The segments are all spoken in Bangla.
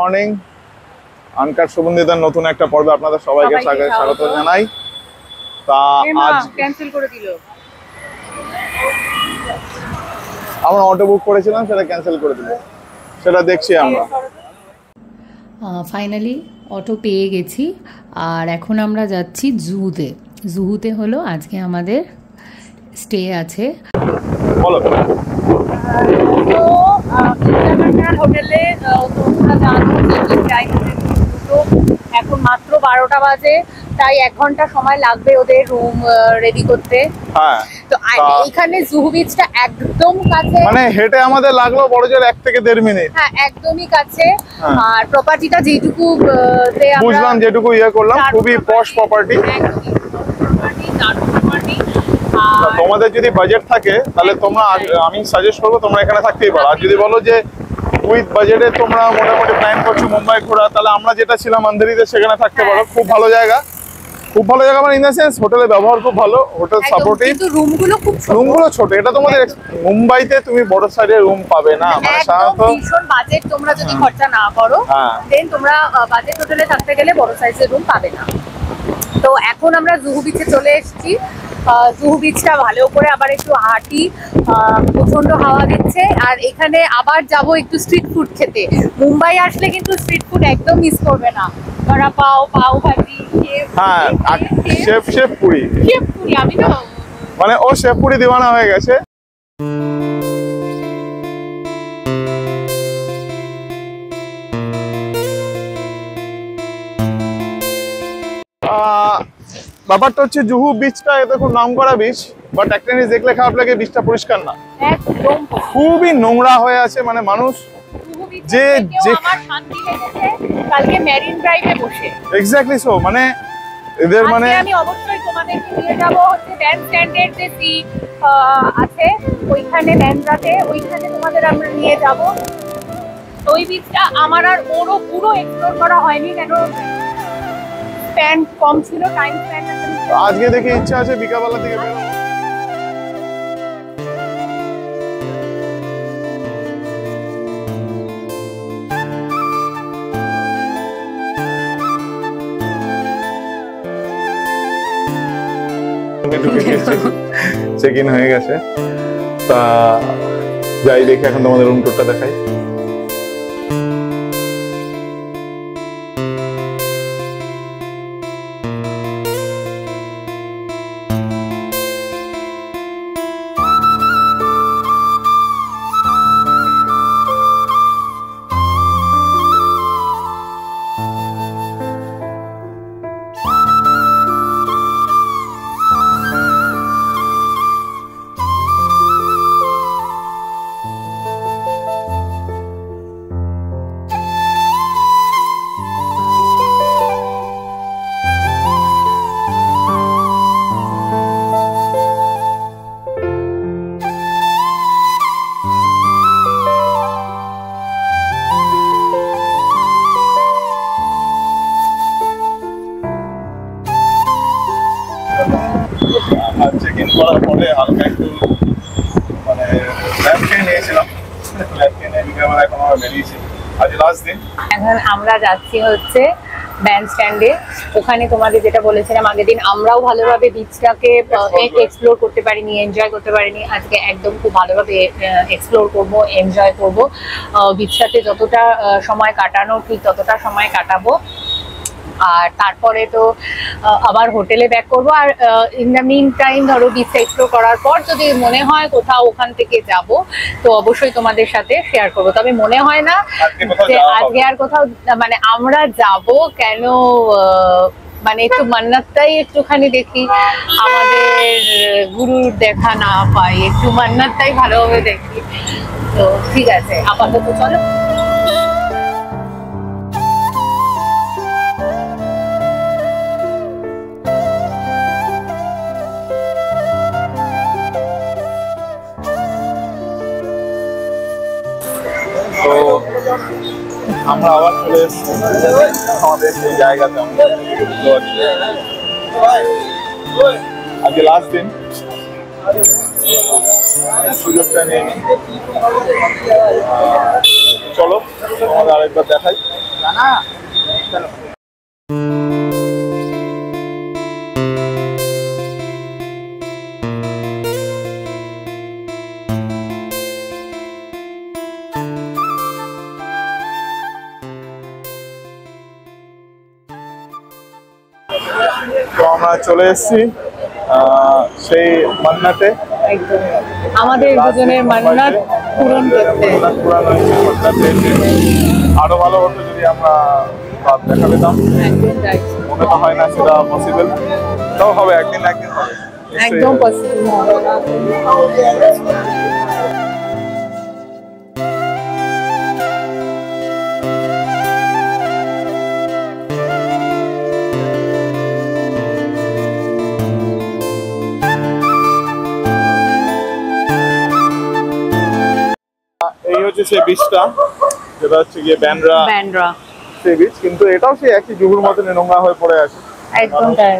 মর্নিং। আনকাট সুগন্ধিতার নতুন একটা পর্বে আপনাদের সবাইকে স্বাগত জানাই। তা আজ ক্যান্সেল করে দিল। আমরা অটো বুক করেছিলাম, সেটা ক্যান্সেল করে দিল, সেটা দেখছি আমরা। ফাইনালি অটো পেয়ে গেছি, আর এখন আমরা যাচ্ছি জুহুতে। জুহুতে হলো আজকে আমাদের স্টে আছে। বলো। তো হোটেলে তোমরা জানো যে টাইম এখন মাত্র 12টা বাজে, তাই 1 ঘন্টা সময় লাগবে ওদের রুম রেডি করতে। হ্যাঁ, তো এইখানে জুহু বিচটা একদম কাছে, মানে হেঁটে আমাদের লাগলো বড় জোর 1 থেকে 1.5 মিনিট। হ্যাঁ একদমই কাছে। আর প্রপার্টিটা যেটুকু বুঝলাম, যেটুকু ইয়ে করলাম, খুবই পশ প্রপার্টি। তোমাদের যদি বাজেট থাকে তাহলে তোমরা, আমি সাজেস্ট করবো তোমরা এখানে থাকতেই পারো। আর যদি বলো যে উইথ বাজেটে তোমরা মোটামুটি প্ল্যান করছো মুম্বাই ঘোরা, তাহলে আমরা যেটা ছিলাম আন্ধেরিতে সেখানে থাকতে পারো। খুব ভালো জায়গা, খুব ভালো জায়গা, মানে ইন দ্য সেন্স হোটেলের ব্যবহার খুব ভালো, হোটেল সাপোর্টিভ, কিন্তু রুমগুলো ছোট। এটা তোমাদের মুম্বাইতে তুমি বড় সাইজের রুম পাবে না, মানে সাধারণত ভীষণ বাজেট তোমরা যদি খরচা না করো, দেন তোমরা বাজেট হোটেলে থাকতে গেলে বড় সাইজের রুম পাবে না। তো এখন আমরা জুহু বিচে চলে এসেছি। জুহু বিচটা ভালো করে আবার একটু হাঁটি, প্রচন্ড হাওয়া দিচ্ছে। আর এখানে আবার যাব একটু স্ট্রিট ফুড খেতে। মুম্বাই আসলে কিন্তু স্ট্রিট ফুড একদম মিস করবে না। বড়া পাও, পাও ভাজি, শেফ পুরি, আমি তো মানে ও শেফ পুরি দিওয়ানা হয়ে গেছে। ব্যাপারটা হচ্ছে জুহু বিচটা দেখুন নাম করা বিচ, বাট একটা জিনিস দেখলে খারাপ লাগে, বিচটা পরিষ্কার না, একদম খুবই নোংরা হয়ে আছে। মানে মানুষ যে আমার শান্তি লেগেছে কালকে মেরিন ড্রাইভে বসে। এক্স্যাক্টলি সো, মানে এদের মানে আমি অবশ্যই তোমাদেরকে নিয়ে যাব হচ্ছে ব্যান্ড স্ট্যান্ডের যে সি আছে ওইখানে, ব্যান্ডরাতে ওইখানে তোমাদের আমরা নিয়ে যাব। ওই বিচটা আমার আর ওরও পুরো এক্সপ্লোর করা হয়নি, কেন স্প্যান কম ছিল, টাইম স্প্যান। আজকে দেখে ইচ্ছা আছে বিকালবেলা থেকে বেরোবো। চেক ইন হয়ে গেছে, তা যাই দেখি এখন তোমাদের রুম টুরটা দেখাই। চেক ইন করার পরে হালকা একটু মানে ল্যাব খেয়ে নিয়েছিলাম, ল্যাব খেয়ে নিয়ে বিকেলবেলা এখন আমরা বেরিয়েছি। আজ লাস্ট দিন। এখন আমরা যাচ্ছি হচ্ছে ব্যান্ড স্ট্যান্ডে। ওখানে তোমাদের যেটা বলেছিলাম আগের দিন, আমরাও ভালোভাবে বিচটাকে এক্সপ্লোর করতে পারিনি, এনজয় করতে পারিনি। আজকে একদম খুব ভালোভাবে এক্সপ্লোর করব, এনজয় করব। বিচটাতে যতটা সময় কাটানো ঠিক ততটা সময় কাটাবো। আর তারপরে তো আবার হোটেলে ব্যাক করবো। আর ইন দ্য মিন টাইম ধরো বিচটা এক্সপ্লোর করার পর যদি মনে হয় কোথাও ওখান থেকে যাব, তো অবশ্যই তোমাদের সাথে শেয়ার করবো। তবে মনে হয় না যে আজকে আর কোথাও, মানে আমরা যাব কেন, মানে একটু মান্নাতটাই একটুখানি দেখি, আমাদের গুরুর দেখা না পাই, একটু মান্নাতটাই ভালোভাবে দেখি। তো ঠিক আছে, আপাতত চলো। তো আমরা আবার চলে এসেছি আমাদের সেই জায়গাতে। আজকে লাস্ট দিন, সুযোগটা নিয়ে চলো তোমাদের আরেকবার দেখাই। তো আমরা চলে এসেছি সেই মান্নাতে। একদম আমাদের দুজনের মান্নাত পূরণ করতে। আরো ভালো হতো যদি আমরা ভাব দেখা পেতাম, একদম তাই, মনে তো হয় না সেটা পসিবল, তাও হবে একদিন না একদিন হবে, একদম পসিবল। এই হচ্ছে সেই বীজটা, যেটা হচ্ছে গিয়ে ব্যান্ডরা ব্যান্ডরা সেই বীজ, কিন্তু এটাও সেই একই জুহুর মতন নোংরা হয়ে পড়ে আছে। একদম তাই।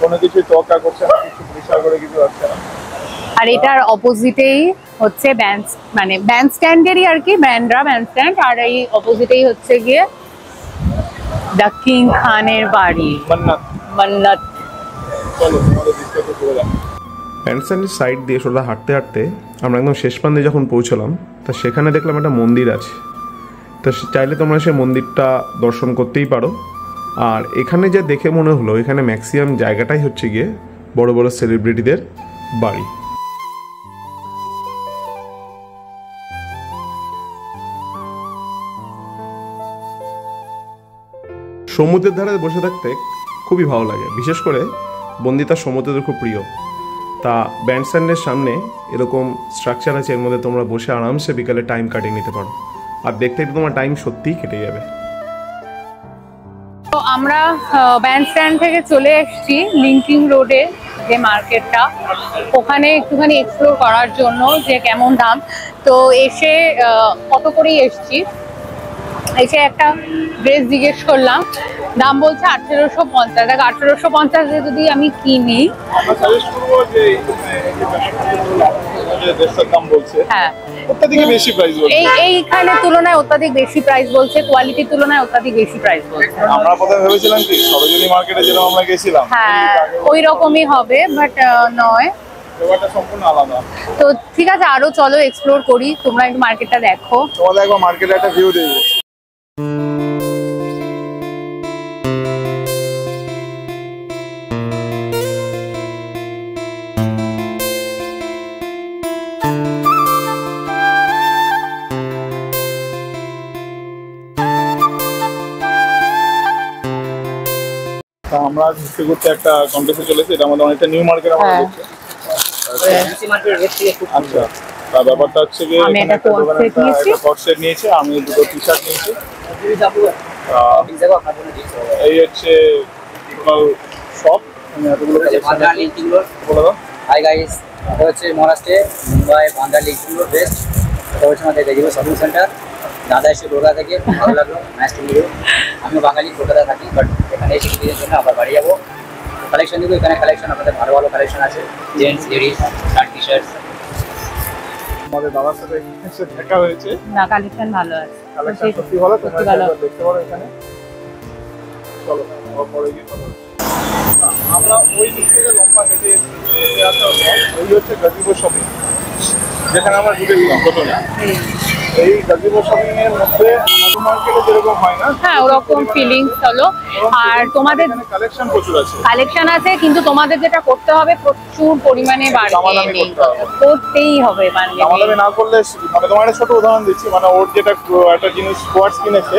কোনো কিছু তোয়াক্কা করছে না, কিছু পরিষ্কার করে কিছু হচ্ছে না। আর এটার অপোজিটেই হচ্ছে ব্যান্ড, মানে ব্যান্ড স্ট্যান্ডেরই আর কি, ব্যান্ডরা ব্যান্ড স্ট্যান্ড, আর এই অপোজিটেই হচ্ছে গিয়ে দ্য কিং খানের বাড়ি মান্নাত। মান্নাত। চলো তোমাদের দৃশ্যটা ঘুরে দেখো। ব্যান্ডস্ট্যান্ডের সাইড দিয়ে সোজা হাঁটতে হাঁটতে আমরা একদম শেষ প্রান্তে যখন পৌঁছলাম, তা সেখানে দেখলাম একটা মন্দির আছে। তো চাইলে তোমরা সেই মন্দিরটা দর্শন করতেই পারো। আর এখানে যা দেখে মনে হলো, এখানে ম্যাক্সিমাম জায়গাটাই হচ্ছে গিয়ে বড় বড় সেলিব্রিটিদের বাড়ি। সমুদ্রের ধারে বসে থাকতে খুবই ভালো লাগে, বিশেষ করে বন্দিতা সমুদ্রের খুব প্রিয়। তা ব্যান্ডস্ট্যান্ডের সামনে এরকম স্ট্রাকচার আছে, এর মধ্যে তোমরা বসে আরামসে বিকালে টাইম কাটিয়ে নিতে পারো, আর দেখতে দেখতে তোমার টাইম সত্যিই কেটে যাবে। তো আমরা ব্যান্ড স্ট্যান্ড থেকে চলে এসেছি লিঙ্কিং রোডে যে মার্কেটটা, ওখানে একটুখানি এক্সপ্লোর করার জন্য যে কেমন দাম। তো এসে কত করেই এসছি, এসে একটা ড্রেস জিজ্ঞেস করলাম, দাম বলছে 1850। দেখ 1850 যদি আমি কিনি, আমরা সাজেস্ট করবো যে যে দেড়শোর দাম বলছে, হ্যাঁ অত্যাধিক বেশি প্রাইস বলছে। এইখানে তুলনায় অত্যাধিক বেশি প্রাইস বলছে, কোয়ালিটির তুলনায় অত্যাধিক বেশি প্রাইস বলছে। আমরা প্রথমে ভেবেছিলাম কি সরোজিনী মার্কেটে যেরকম আমরা গেছিলাম হ্যাঁ ওই রকমই হবে, বাট নয়। ব্যাপারটা সম্পূর্ণ আলাদা। তো ঠিক আছে, আরো চলো এক্সপ্লোর করি, তোমরা একটু মার্কেটটা দেখো। তোমাদের একবার মার্কেটে একটা ভিউ দিয়ে দিই। আমরা ঘুরতে ঘুরতে একটা কমপ্লেক্সে চলেছি, এটা আমাদের অনেকটা নিউ মার্কেট আমাদের হ্যাঁ। হচ্ছে। আচ্ছা, তা ব্যাপারটা হচ্ছে গিয়ে আমি এখানে একটা একটা দোকানে coat set নিয়েছি। একটা coat set নিয়েছি, আমি দুটো টি শার্ট নিয়েছি। এই হচ্ছে টোটাল শপ, আমি এতগুলো বলে দাও। হাই গাইস, এটা হচ্ছে মহারাষ্ট্রে Mumbai Bandra linking road best. এটা হচ্ছে আমাদের দেখিব শপিং সেন্টার। দাদা এসে কলকাতা থেকে, ভালো লাগলো, নাইস টু মিট ইউ। আমিও বাঙালি, কলকাতা থাকি, বাট এখানে এসে কিছুদিনের জন্য আবার বাড়ি যাবো। কালেকশন দিব, এখানে কালেকশন আপনাদের ভালো ভালো কালেকশন আছে, gents ladies shirt T shorts. আমাদের দাদার সাথে এসে দেখা হয়েছে, না কালেকশন ভালো আছে, কালেকশন সত্যি ভালো, তোমরা সত্যি ভালো। একবার দেখতে পারো এখানে। চলো আবার পরে গিয়ে কথা হচ্ছে। আমরা ওই দিক থেকে লম্বা হেঁটে এসে আসার পর ওই হচ্ছে গাজীপুর শপিং, যেখানে আমরা ঢুকেছিলাম প্রথমে। এই গাজীপুর শপিং এর মধ্যে আমাদের মার্কেটে যেরকম হয় না, হ্যাঁ ওরকম ফিলিংস হলো। আর তোমাদের কালেকশন প্রচুর আছে। কালেকশন আছে, কিন্তু তোমাদের যেটা করতে হবে প্রচুর পরিমাণে দামাদামি বার্গেনিং করতে হবে। করতেই হবে, বার্গেনিং। দামাদামি না করলে, মানে তোমার একটা ছোট উদাহরণ দিচ্ছি, মানে ওর যেটা একটা জিনিস কোয়ার্টস কিনেছে,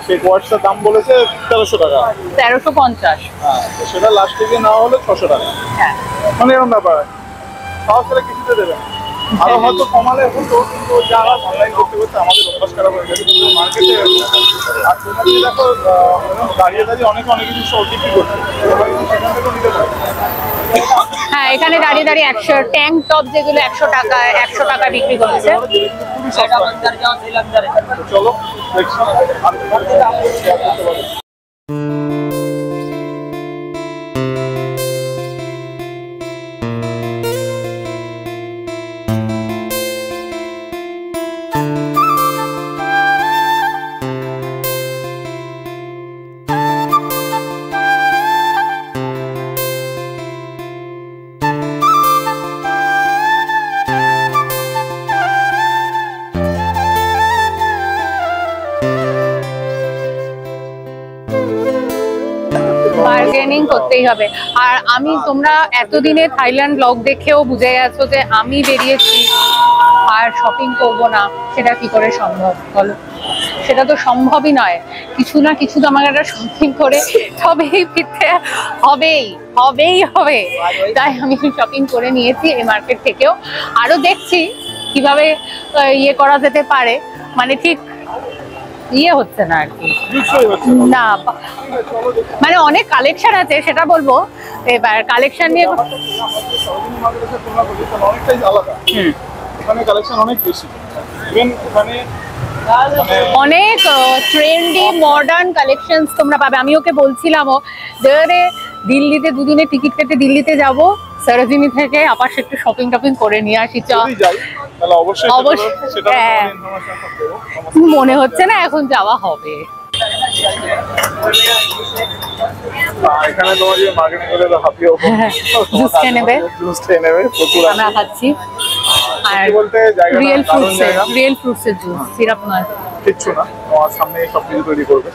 সেই কোয়ার্টসটার দাম বলেছে 1300 টাকা। 1350। হ্যাঁ, তো সেটা লাস্টে গিয়ে নেওয়া হলো 600 টাকা। হ্যাঁ মানে এরকম ব্যাপার, সব ছেলে কিছুতে দেবে না। আরো হয়তো কমালে হতো, কিন্তু যারা অনলাইন করতে করতে আমাদের অভ্যাস খারাপ হয়ে গেছে। কিন্তু মার্কেটে আর তোমরা যদি দেখো দাঁড়িয়ে দাঁড়িয়ে অনেকে অনেক কিছু সব বিক্রি করছে, তোমরা কিন্তু সেখান থেকেও নিতে পারো। হ্যাঁ, এখানে দাঁড়িয়ে দাঁড়িয়ে 100 ট্যাঙ্ক টপ যেগুলো 100 টাকা বিক্রি করছে। খুবই সস্তা। তো চলো দেখছি আর করতে পারো। করতেই হবে। আর আমি, তোমরা এতদিনে থাইল্যান্ড ব্লগ দেখেও বুঝে গেছো যে আমি বেরিয়েছি আর শপিং করব না, সেটা কি করে সম্ভব বলো? সেটা তো সম্ভবই নয়। কিছু না কিছু তো আমাকে একটা শপিং করে তবেই ফিরতে হবে। তাই আমি শপিং করে নিয়েছি এই মার্কেট থেকেও। আরো দেখছি কিভাবে ইয়ে করা যেতে পারে, মানে ঠিক ইয়ে হচ্ছে না আর কি, না মানে অনেক কালেকশন আছে সেটা বলবো। এবার কালেকশন নিয়ে অনেকটাই আলাদা, ওখানে কালেকশন অনেক বেশি, ইভেন ওখানে অনেক ট্রেন্ডি মডার্ন কালেকশনস তোমরা পাবে। আমি ওকে বলছিলামও যে দিল্লিতে দুদিনের টিকিট কেটে দিল্লিতে যাব, সরোজিনী থেকে আবার একটু শপিং টপিং করে নিয়ে আসি। তাহলে অবশ্যই সেটা মনে হচ্ছে না এখন যাওয়া হবে। এখানে তোমার যে মার্কেটিং করে হাফিও জুস খেয়ে নেবে, প্রচুর আমরা খাচ্ছি। আর বলতে রিয়েল ফ্রুটসের জুস, সিরাপ নয়, কিচ্ছু না, তোমার সামনে সবকিছু তৈরি করবে।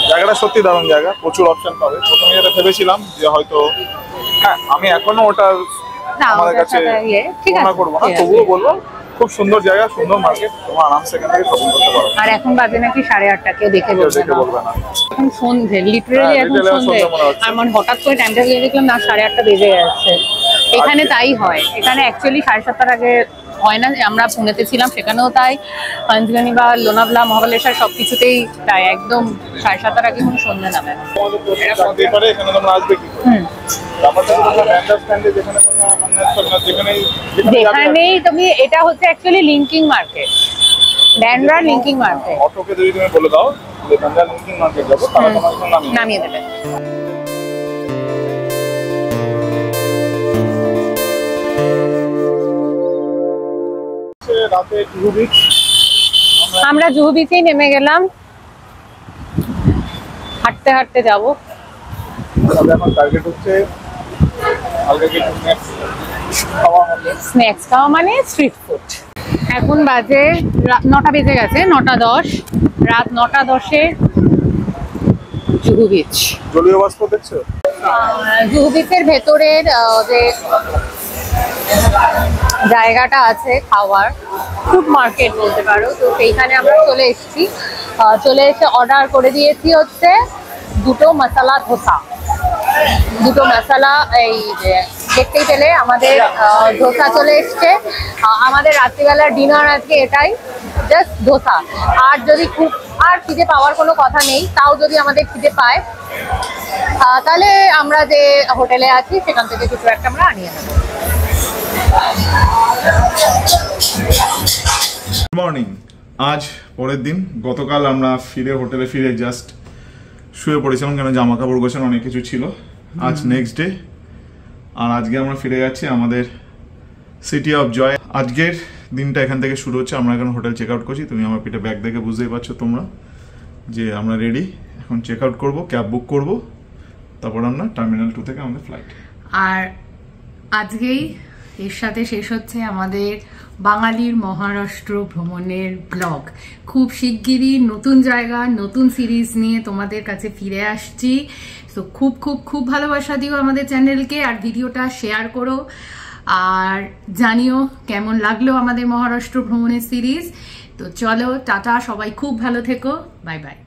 জায়গাটা সত্যি দারুণ জায়গা, প্রচুর অপশন পাবে। প্রথমে যেটা ভেবেছিলাম যে হয়তো হ্যাঁ, আমি এখনো ওটা আমাদের কাছে তুলনা করবো না, তবুও বলবো খুব সুন্দর জায়গা, সুন্দর মার্কেট, তোমার আরামসে এখান থেকে শপিং করতে পারো। আর এখন বাজে নাকি 8:30, কেউ দেখে বলবে না। এখন সন্ধে, লিটারালি এখন সন্ধে। আর মানে হঠাৎ করে টাইমটা দিয়ে দেখলাম না 8:30 বেজে গেছে। এখানে তাই হয়, এখানে অ্যাকচুয়ালি 7:30 আগে হয় না। আমরা পুনেতে ছিলাম, সেখানেও তাই। পাঞ্চগনি বা লোনাভলা, মহাবালেশ্বর সবকিছুতেই তাই, একদম 7:30 আগে কোনো সন্ধে নামে না। এখানে তোমরা আসবে কি করে? যেখানেই তুমি, এটা হচ্ছে actually linking market, Bandra linking market. অটোকে যদি তুমি বলে দাও যে ব্যান্ড্রা লিঙ্কিং মার্কেট যাবো, তাহলে তোমাকে নামিয়ে দেবে। রাতে জুহু বিচ, আমরা জুহু বিচেই নেমে গেলাম, হাঁটতে হাঁটতে যাবো। এখন টার্গেট হচ্ছে হালকা কিছু স্ন্যাক্স খাওয়া, মানে স্ট্রিট ফুড। এখন বাজে 9টা বেজে গেছে, 9:10, রাত 9:10-এ জুহু বিচ। জলীয় বাষ্প দেখছো? জুহু বিচের ভেতরের যে জায়গাটা আছে খাওয়ার, ফুড মার্কেট বলতে পারো, তো সেইখানে আমরা চলে এসেছি। চলে এসে অর্ডার করে দিয়েছি হচ্ছে 2 মশলা ধোসা। 2 মশলা, এই যে দেখতেই পেলে আমাদের ধোসা চলে এসছে। আমাদের রাত্রিবেলার ডিনার আজকে এটাই, জাস্ট ধোসা। আর যদি খুব আর খিদে পাওয়ার কোনো কথা নেই, তাও যদি আমাদের খিদে পায় তাহলে আমরা যে হোটেলে আছি সেখান থেকে কিছু একটা আমরা আনিয়ে নেবো। Good morning. আজ পরের দিন, গতকাল আমরা হোটেলে ফিরে জাস্ট শুয়ে পড়েছিলাম, কেন জামা কাপড় গোছানো অনেক কিছু ছিল। আজ নেক্সট ডে, আর আজকে আমরা ফিরে যাচ্ছি আমাদের সিটি অফ জয়। আজকের দিনটা এখান থেকে শুরু হচ্ছে। আমরা এখন হোটেল চেক আউট করছি। তুমি আমার পিঠে ব্যাগ দেখে বুঝতেই পারছো তোমরা যে আমরা রেডি। এখন চেক আউট করবো, ক্যাব বুক করবো, তারপর আমরা টার্মিনাল 2 থেকে আমাদের ফ্লাইট। আর আজকেই এর সাথে শেষ হচ্ছে আমাদের বাঙালির মহারাষ্ট্র ভ্রমণের ব্লগ। খুব শিগগিরই নতুন জায়গা, নতুন সিরিজ নিয়ে তোমাদের কাছে ফিরে আসছি। তো খুব খুব খুব ভালোবাসা দিও আমাদের চ্যানেলকে, আর ভিডিওটা শেয়ার করো, আর জানিও কেমন লাগলো আমাদের মহারাষ্ট্র ভ্রমণের সিরিজ। তো চলো, টাটা, সবাই খুব ভালো থেকো, বাই বাই।